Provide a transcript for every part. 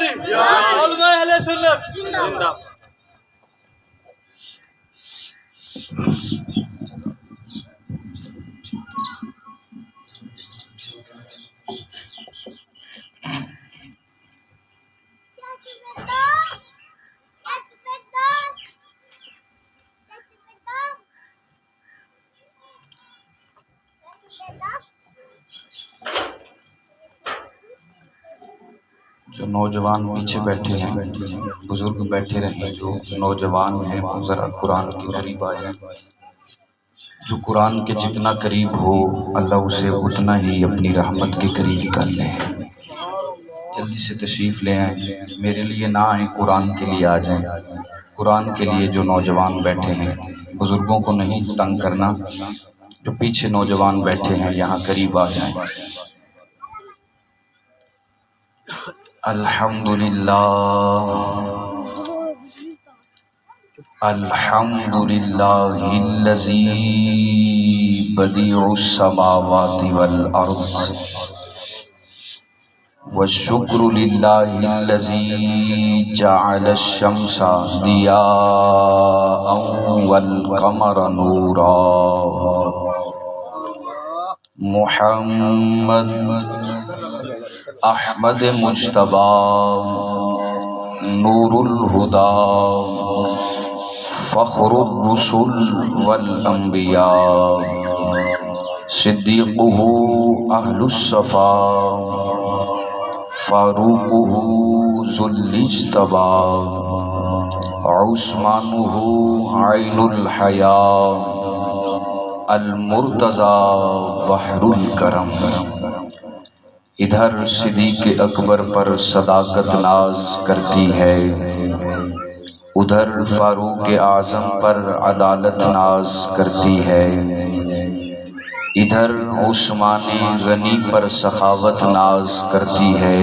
علی علماء اہل سنت زندہ جو نوجوان پیچھے بیٹھے ہیں، بزرگ بیٹھے رہیں، جو نوجوان ہیں وہ ذرا قرآن کے قریب آئیں۔ جو قرآن کے جتنا قریب ہو اللہ اسے اتنا ہی اپنی رحمت کے قریب کر لے۔ جلدی سے تشریف لے آئیں، میرے لیے نہ آئیں، قرآن کے لیے آ جائیں۔ قرآن کے لیے جو نوجوان بیٹھے ہیں، بزرگوں کو نہیں تنگ کرنا، جو پیچھے نوجوان بیٹھے ہیں یہاں قریب آ جائیں۔ الحمدللہ الذی بدیع السماوات والارض والشکر للہ الذی جعل الشمس ضیاء والقمر نورا۔ محمد احمد مجتبی نور الہدی فخر الرسل والانبیاء صدیقہ اہل الصفا فاروقہ ذو الاجتبا عثمانہ عین الحیاء المرتضی بحر الکرم۔ ادھر صدیق اکبر پر صداقت ناز کرتی ہے، ادھر فاروق اعظم پر عدالت ناز کرتی ہے، ادھر عثمان غنی پر سخاوت ناز کرتی ہے،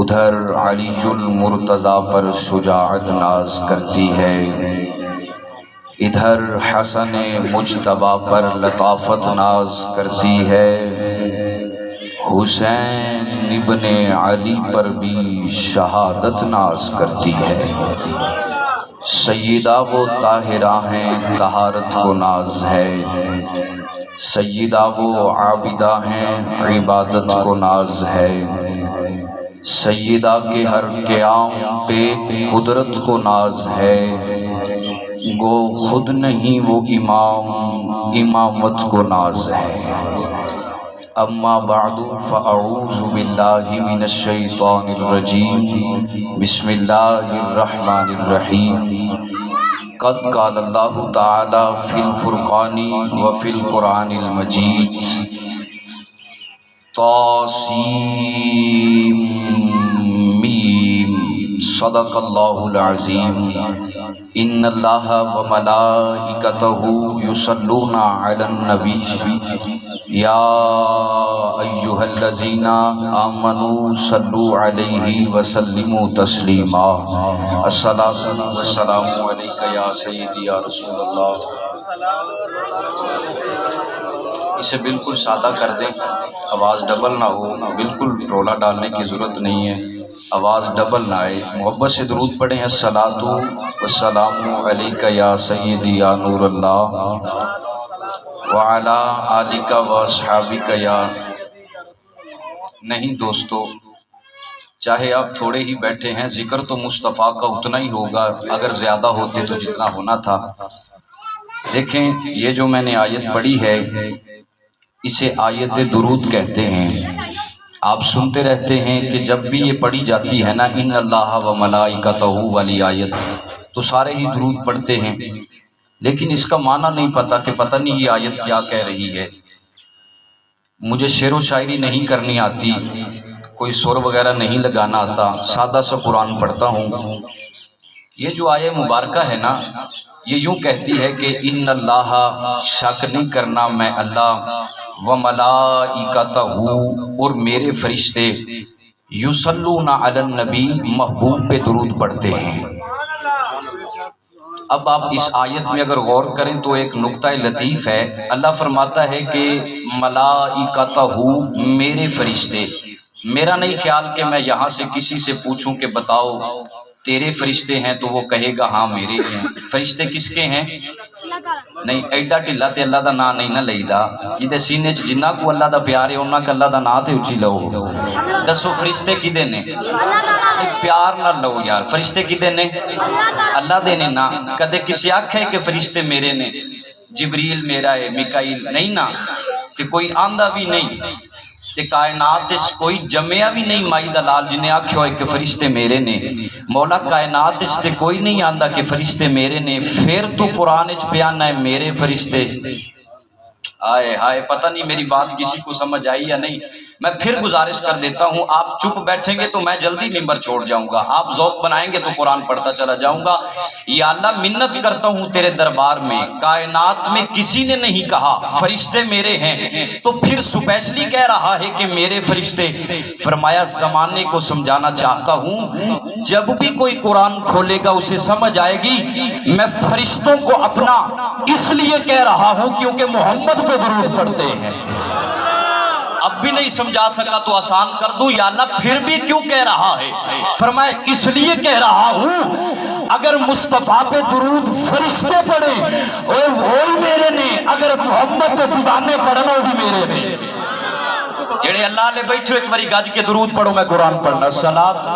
ادھر علی المرتضی پر شجاعت ناز کرتی ہے، ادھر حسن مجتبی پر لطافت ناز کرتی ہے، حسین ابن علی پر بھی شہادت ناز کرتی ہے۔ سیدہ وہ طاہرہ ہیں طہارت کو ناز ہے، سیدہ وہ عابدہ ہیں عبادت کو ناز ہے، سیدہ کے ہر قیام پہ قدرت کو ناز ہے، گو خود نہیں وہ امام امامت کو ناز ہے۔ اما بعد فاعوذ باللہ من الشیطان الرجیم بسم اللہ الرحمن الرحیم۔ قد قال اللہ تعالی فی الفرقان وفی القرآن المجید طاسیم میم صدق اللہ العظیم۔ ان اللہ وملائکتہ یصلون علی النبی یا ایہا الذین آمنوا صلوا علیہ وسلموا تسلیما۔ الصلاۃ والسلام علیک یا سیدی یا رسول اللہ۔ اسے بالکل سادہ کر دیں، آواز ڈبل نہ ہو، بالکل رولا ڈالنے کی ضرورت نہیں ہے، آواز ڈبل نہ آئے۔ محبت سے درود پڑھیں، الصلاۃ والسلام علیک یا سیدی یا نور اللہ وعلی آلک و اصحابک یا۔ نہیں دوستو، چاہے آپ تھوڑے ہی بیٹھے ہیں، ذکر تو مصطفیٰ کا اتنا ہی ہوگا، اگر زیادہ ہوتے تو جتنا ہونا تھا۔ دیکھیں یہ جو میں نے آیت پڑھی ہے اسے آیت درود کہتے ہیں۔ آپ سنتے رہتے ہیں کہ جب بھی یہ پڑھی جاتی ہے نا ان اللہ و ملائکتہ والی آیت تو سارے ہی درود پڑھتے ہیں، لیکن اس کا معنی نہیں پتہ کہ پتہ نہیں یہ آیت کیا کہہ رہی ہے۔ مجھے شعر و شاعری نہیں کرنی آتی، کوئی سر وغیرہ نہیں لگانا آتا، سادہ سا قرآن پڑھتا ہوں۔ یہ جو آیہ مبارکہ ہے نا یہ یوں کہتی ہے کہ ان اللہ، شک نہیں کرنا میں اللہ، وملائکتہ اور میرے فرشتے، یصلون علی النبی محبوب پہ درود پڑھتے ہیں۔ اب آپ اس آیت میں اگر غور کریں تو ایک نکتہ لطیف ہے، اللہ فرماتا ہے کہ ملائکتہ میرے فرشتے، میرا نہیں خیال کہ میں یہاں سے کسی سے پوچھوں کہ بتاؤ تیرے فرشتے ہیں تو وہ کہے گا ہاں میرے ہیں۔ فرشتے کس کے ہیں؟ نہیں ایڈا ٹھلا تے اللہ دا نام نہیں نہ لئیدا، جدے سینے چ جنہ کو اللہ دا پیار ہے انہاں کا اللہ دا نام تے اچھی لو۔ دسو فرشتے کدے نے؟ پیار نہ لو یار، فرشتے کدے نے؟ اللہ دے نے نا۔ کدے کسی آکھے کہ فرشتے میرے نے، جبریل میرا ہے، میکائیل نہیں نا، تے کوئی آندہ بھی نہیں، تے کائنات وچ کوئی جمعیا بھی نہیں مائی دلال جنہیں آکھیا ہوئے کہ فرشتے میرے نے۔ مولا کائنات وچ تے کوئی نہیں آندا کہ فرشتے میرے نے، پھر تو قرآن وچ بیان ہے میرے فرشتے۔ آئے ہائے، پتہ نہیں میری بات کسی کو سمجھ آئی یا نہیں۔ میں پھر گزارش کر دیتا ہوں، آپ چپ بیٹھیں گے تو میں جلدی ممبر چھوڑ جاؤں گا، آپ ذوق بنائیں گے تو قرآن پڑھتا چلا جاؤں گا۔ یا اللہ منت کرتا ہوں تیرے دربار میں، کائنات میں کسی نے نہیں کہا فرشتے میرے ہیں تو پھر سپیشلی کہہ رہا ہے کہ میرے فرشتے۔ فرمایا زمانے کو سمجھانا چاہتا ہوں، جب بھی کوئی قرآن کھولے گا اسے سمجھ آئے گی میں فرشتوں کو اپنا اس لیے کہہ رہا ہوں کیونکہ محمد پہ درود پڑھتے ہیں۔ اب بھی نہیں سمجھا سکا تو آسان کر دوں، یا اللہ پھر بھی کیوں کہہ رہا ہے؟ فرمایا اس لیے کہہ رہا ہوں اگر مصطفیٰ پہ درود فرشتے پڑھے وہی میرے نے، اگر محمد پہ دیوانے پڑھنا وہ بھی میرے نے۔ جڑے اللہ لے بیٹھو ایک باری گج کے درود پڑھو، میں قرآن پڑھنا۔ صلاۃ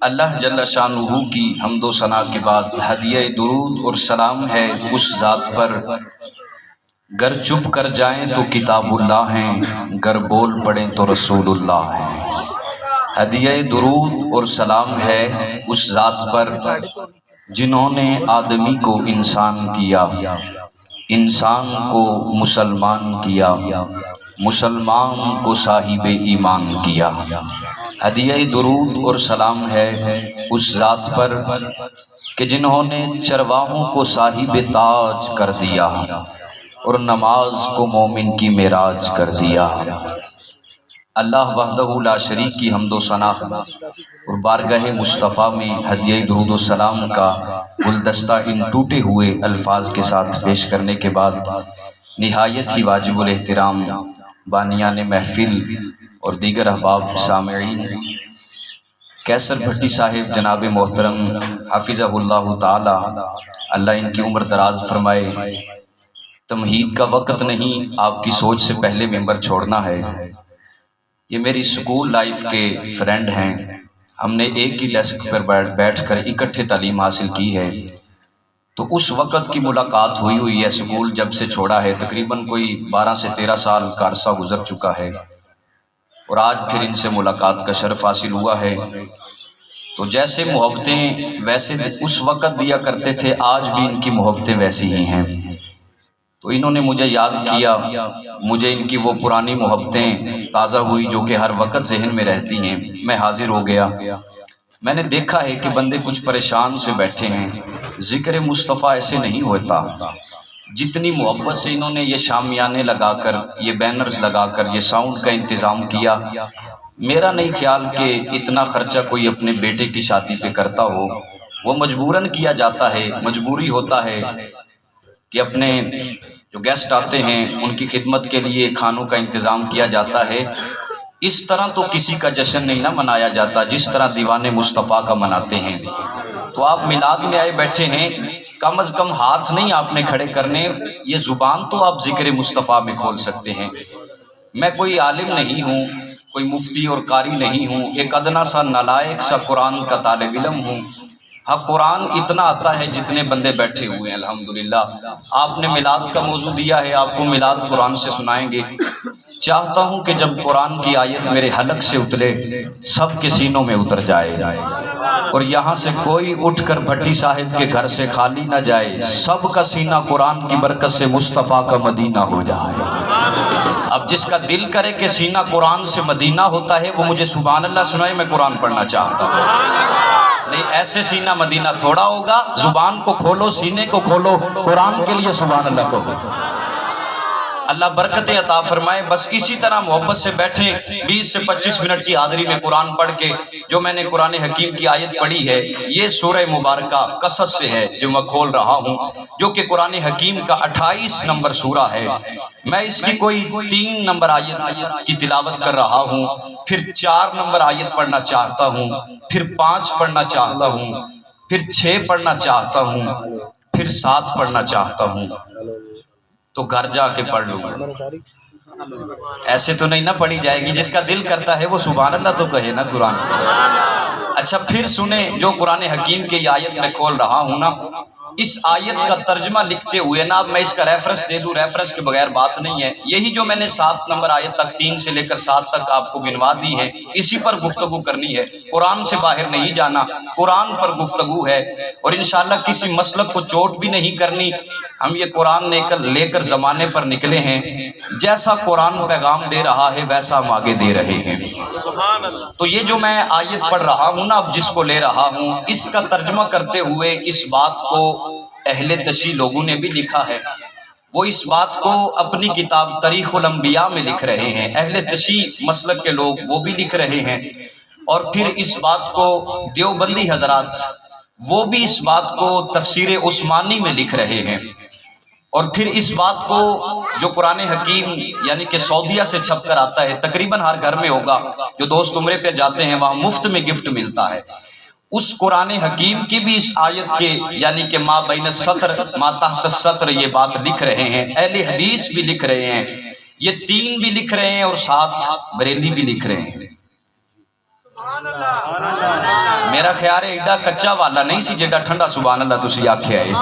اللہ جل شانہ کی حمد و ثنا کے بعد ہدیہ درود اور سلام ہے اس ذات پر، گر چپ کر جائیں تو کتاب اللہ ہیں، گر بول پڑیں تو رسول اللہ ہیں۔ ہدیہ درود اور سلام ہے اس ذات پر جنہوں نے آدمی کو انسان کیا، انسان کو مسلمان کیا، مسلمان کو صاحب ایمان کیا۔ ہدیہ درود اور سلام ہے اس ذات پر کہ جنہوں نے چرواہوں کو صاحب تاج کر دیا اور نماز کو مومن کی معراج کر دیا۔ اللہ وحدہ لا شریک کی حمد و ثنا اور بارگاہ مصطفیٰ میں ہدیہ درود و سلام کا گلدستہ ان ٹوٹے ہوئے الفاظ کے ساتھ پیش کرنے کے بعد نہایت ہی واجب الاحترام بانیان محفل اور دیگر احباب سامعین، کیسر بھٹی صاحب جناب محترم حافظہ اللہ تعالی، اللہ ان کی عمر دراز فرمائے۔ تمہید کا وقت نہیں، آپ کی سوچ سے پہلے ممبر چھوڑنا ہے۔ یہ میری سکول لائف کے فرینڈ ہیں، ہم نے ایک ہی ڈیسک پر بیٹھ کر اکٹھے تعلیم حاصل کی ہے، تو اس وقت کی ملاقات ہوئی ہے۔ سکول جب سے چھوڑا ہے تقریباً کوئی 12 سے 13 سال کا عرصہ گزر چکا ہے، اور آج پھر ان سے ملاقات کا شرف حاصل ہوا ہے۔ تو جیسے محبتیں ویسے اس وقت دیا کرتے تھے، آج بھی ان کی محبتیں ویسی ہی ہیں۔ تو انہوں نے مجھے یاد کیا، مجھے ان کی وہ پرانی محبتیں تازہ ہوئی جو کہ ہر وقت ذہن میں رہتی ہیں۔ میں حاضر ہو گیا، میں نے دیکھا ہے کہ بندے کچھ پریشان سے بیٹھے ہیں۔ ذکر مصطفیٰ ایسے نہیں ہوتا، جتنی محبت سے انہوں نے یہ شامیانے لگا کر، یہ بینرز لگا کر، یہ ساؤنڈ کا انتظام کیا۔ میرا نہیں خیال کہ اتنا خرچہ کوئی اپنے بیٹے کی شادی پہ کرتا ہو، وہ مجبوراً کیا جاتا ہے، مجبوری ہوتا ہے کہ اپنے جو گیسٹ آتے ہیں ان کی خدمت کے لیے کھانوں کا انتظام کیا جاتا ہے۔ اس طرح تو کسی کا جشن نہیں نہ منایا جاتا جس طرح دیوان مصطفیٰ کا مناتے ہیں۔ تو آپ میلاد میں آئے بیٹھے ہیں، کم از کم ہاتھ نہیں آپ نے کھڑے کرنے، یہ زبان تو آپ ذکر مصطفیٰ میں کھول سکتے ہیں۔ میں کوئی عالم نہیں ہوں، کوئی مفتی اور قاری نہیں ہوں، ایک ادنا سا نالائق سا قرآن کا طالب علم ہوں۔ ہاں قرآن اتنا آتا ہے جتنے بندے بیٹھے ہوئے ہیں الحمدللہ۔ آپ نے میلاد کا موضوع دیا ہے، آپ کو میلاد قرآن سے سنائیں گے۔ چاہتا ہوں کہ جب قرآن کی آیت میرے حلق سے اترے سب کے سینوں میں اتر جائے، اور یہاں سے کوئی اٹھ کر بھٹی صاحب کے گھر سے خالی نہ جائے، سب کا سینہ قرآن کی برکت سے مصطفیٰ کا مدینہ ہو جائے۔ اب جس کا دل کرے کہ سینہ قرآن سے مدینہ ہوتا ہے وہ مجھے سبحان اللہ سنائے، میں قرآن پڑھنا چاہتا ہوں۔ نہیں ایسے سینہ مدینہ تھوڑا ہوگا، زبان کو کھولو، سینے کو کھولو، قرآن کے لیے سبحان اللہ کہو۔ اللہ برکتیں عطا فرمائے. بس اسی طرح محبت سے بیٹھیں. 20 سے 25 منٹ کی حاضری میں قرآن پڑھ کے جو میں نے قرآن حکیم کی آیت پڑھی ہے یہ سورہ مبارکہ قصص سے ہے جو میں کھول رہا ہوں, جو کہ قرآن حکیم کا 28 نمبر سورہ ہے. میں اس کی کوئی 3 نمبر آیت کی تلاوت کر رہا ہوں, پھر 4 نمبر آیت پڑھنا چاہتا ہوں, پھر 5 پڑھنا چاہتا ہوں, پھر 6 پڑھنا چاہتا ہوں, پھر 7 پڑھنا چاہتا ہوں. تو گھر جا کے پڑھ لوں. ایسے تو نہیں نہ پڑھی جائے گی, جس کا دل کرتا ہے وہ سبحان اللہ تو کہے نا قرآن. اچھا پھر سنیں جو قرآن حکیم کی آیت میں کھول رہا ہوں نا, اس آیت کا ترجمہ لکھتے ہوئے نا اب میں اس کا ریفرنس دے دوں, ریفرنس کے بغیر بات نہیں ہے. یہی جو میں نے 7 نمبر آیت تک 3 سے لے کر 7 تک آپ کو گنوا دی ہے, اسی پر گفتگو کرنی ہے. قرآن سے باہر نہیں جانا, قرآن پر گفتگو ہے. اور انشاءاللہ کسی مسلک کو چوٹ بھی نہیں کرنی. ہم یہ قرآن لے کر زمانے پر نکلے ہیں, جیسا قرآن پیغام دے رہا ہے ویسا ہم آگے دے رہے ہیں. تو یہ جو میں آیت پڑھ رہا ہوں نا, اب جس کو لے رہا ہوں, اس کا ترجمہ کرتے ہوئے اس بات کو اہل تشیع لوگوں نے بھی لکھا ہے. وہ اس بات کو اپنی کتاب تاریخ الانبیاء میں لکھ رہے ہیں. اہل تشیع مسلک کے لوگ وہ بھی لکھ رہے ہیں. اور پھر اس بات کو دیوبندی حضرات وہ بھی اس بات کو تفسیر عثمانی میں لکھ رہے ہیں. اور پھر اس بات کو جو قرآن حکیم یعنی کہ سعودیہ سے چھپ کر آتا ہے, تقریباً ہر گھر میں ہوگا, جو دوست عمرے پہ جاتے ہیں وہاں مفت میں گفٹ ملتا ہے. اس قرآن حکیم کی بھی اس آیت کے یعنی کہ ما بین السطر ما تحت السطر یہ بات لکھ رہے ہیں. اہل حدیث بھی لکھ رہے ہیں, یہ 3 بھی لکھ رہے ہیں, اور 7 بریلی بھی لکھ رہے ہیں. میرا خیال ہے ایڈا کچا والا نہیں سی جیڈا ٹھنڈا سبحان اللہ تسی آکھیا ہے.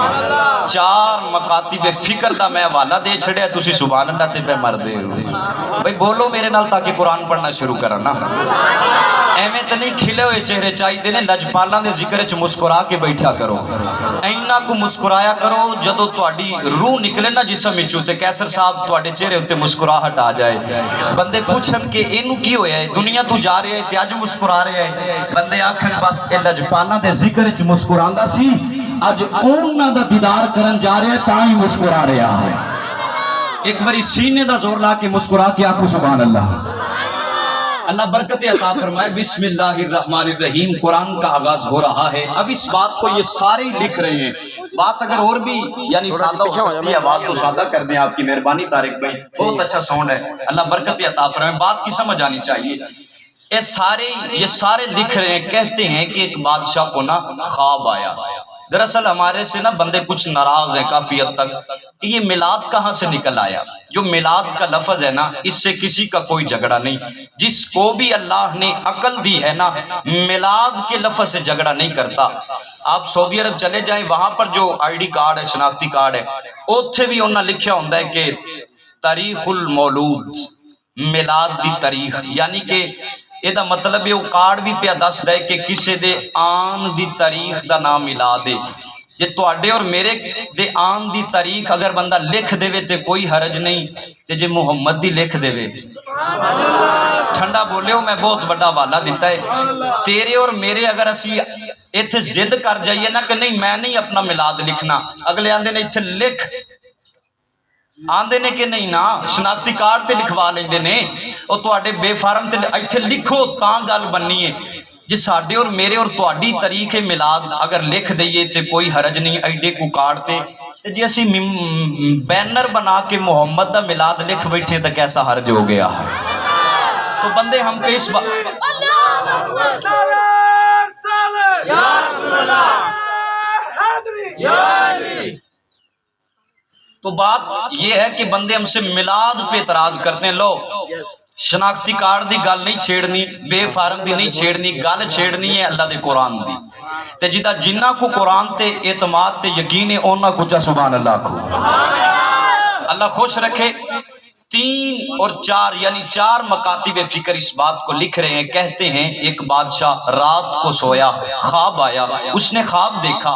4 مکاتب فکر دا میں حوالہ دے چھڑیا, تسی سبحان اللہ تے پہ مر دے ہو. بھئی بولو میرے نال تاکہ قرآن پڑھنا شروع کرا نا. ایویں تے نہیں کھلے ہوئے چہرے چاہیے نے, لجپالاں دے ذکر وچ مسکرا کے بیٹھا کرو. اینا کو مسکرایا کرو جدوں تہاڈی روح نکلے نا جسم وچوں تے کیسر صاحب تہاڈے چہرے تے مسکراہٹ آ جائے. بندے پوچھن کہ اینو کی ہویا ہے, دنیا تو جا رہا ہے تے اج مسکرا رہا ہے. بندے آکھن بس اے لجپالاں دے ذکر وچ مسکراندا سی, اج اوناں دا دیدار کرن جا رہا ہے تاں ہی مسکرا رہا ہے. ایک باری سینے دا زور لا کے مسکرا کے آکھو سبحان اللہ. اللہ برکت عطا فرمائے. بسم اللہ الرحمن الرحیم. قرآن کا آغاز ہو رہا ہے. اب اس بات کو یہ سارے لکھ رہے ہیں. بات اگر اور بھی یعنی سادہ ہو سکتی ہے, آواز تو سادہ کر دیں, آپ کی مہربانی طارق بھائی, بہت اچھا ساؤنڈ ہے. اللہ برکت عطا فرمائے. بات کی سمجھ آنی چاہیے. یہ سارے لکھ رہے ہیں, کہتے ہیں کہ ایک بادشاہ کو نا خواب آیا. دراصل ہمارے سے نا بندے کچھ ناراض ہیں کافی حد تک کہ یہ میلاد کہاں سے نکل آیا. جو میلاد کا لفظ ہے نا, اس سے کسی کا کوئی جھگڑا نہیں. جس کو بھی اللہ نے عقل دی ہے نا, میلاد کے لفظ سے جھگڑا نہیں کرتا. آپ سعودی عرب چلے جائیں, وہاں پر جو آئی ڈی کارڈ ہے, شناختی کارڈ ہے, اوتھے بھی انہاں لکھیا ہوندا ہے کہ تاریخ المولود, میلاد دی تاریخ. یعنی کہ یہ مطلب ہے وہ کارڈ بھی پہ دس دے کہ کسے دے آن دی تاریخ دا نام میلاد ہے. جے تواڈے اور میرے دے آن دی تاریخ اگر بندہ لکھ دے تے کوئی حرج نہیں, تے جے محمد دی لکھ دے ٹھنڈا بولے ہو. میں بہت بڑا حوالہ دیتا ہے. تیرے اور میرے اگر اسی ایتھے ضد کر جائیے نا کہ نہیں میں نہیں اپنا میلاد لکھنا, اگلے آندے نے ایتھے لکھ آندے نے کہ نہیں نا, شناختی کارڈ تے لکھوا لیندے نے, او تواڈے بے فارم تے ایتھے لکھو تاں گل بننی ہے. جی ساڈے اور میرے اور تواڈی تاریخ میلاد اگر لکھ دئیے تے کوئی حرج نہیں ایڈے کو کارڈ تے جی اسی بینر بنا کے محمد دا میلاد لکھ بیٹھے تو کیسا حرج ہو گیا. تو بندے ہم پہ اس تو بات یہ ہے کہ بندے ہم سے میلاد پہ اعتراض کرتے ہیں. لو شناختی کارڈ دی گل نہیں چھیڑنی, بے فارم دی نہیں چھیڑنی, گل چھیڑنی ہے اللہ دے قرآن دی. تے جدا جنہ کو قرآن تے اعتماد تے یقین ہے اونا کو چا سبحان اللہ کو. اللہ خوش رکھے. 3 اور 4 یعنی 4 مکاتب فکر اس بات کو لکھ رہے ہیں. کہتے ہیں ایک بادشاہ رات کو سویا, خواب آیا, اس نے خواب دیکھا,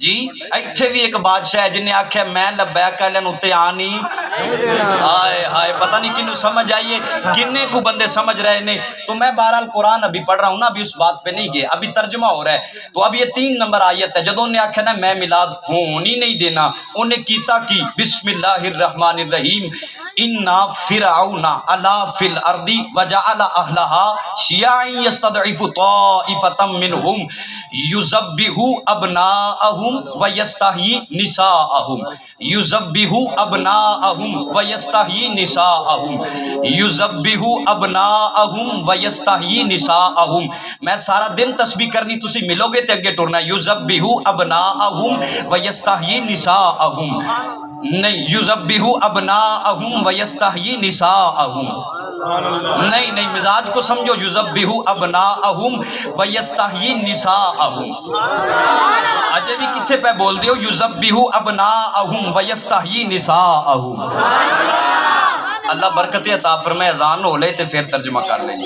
جی ایتھے بھی ایک بادشاہ ہے جنہیں آکھیا میں لبیک کہلن اتے آنی ہائے ہائے پتہ نہیں کنوں سمجھ آئیے کنے کو بندے سمجھ رہے نے. تو میں بہرحال قرآن ابھی پڑھ رہا ہوں نا, ابھی اس بات پہ نہیں گئے, ابھی ترجمہ ہو رہا ہے. تو اب یہ 3 نمبر آیت ہے. جدوں نے آکھیا نا میں میلاد ہون ہی نہیں دینا, انہیں کیتا کی بسم اللہ الرحمن الرحیم انا فرعون علا فی الارض وجعل اہلها شیعا یستضعف طائفة منهم یذبح ابناءهم ویستحیی نساءهم یذبح ابناءهم ویستحیی نساءهم یذبح ابناءهم ویستحیی نساءهم. میں سارا دن تسبیح کرنی, تسی ملو گے تے اگے ٹرنا. یذبح ابناءهم ویستحیی نساءهم نہیں, یذبح ابناءهم ویستحیی نساءهم نہیں نہیں, مزاج کو سمجھو. یذبح ابناءهم ویستحیی نساءهم اجے بھی کتھے پہ بول دیو یذبح ابناءهم ویستحیی نساءهم. اللہ برکت عطا فرمائے. اذان ہو لے تے پھر ترجمہ کر لیں.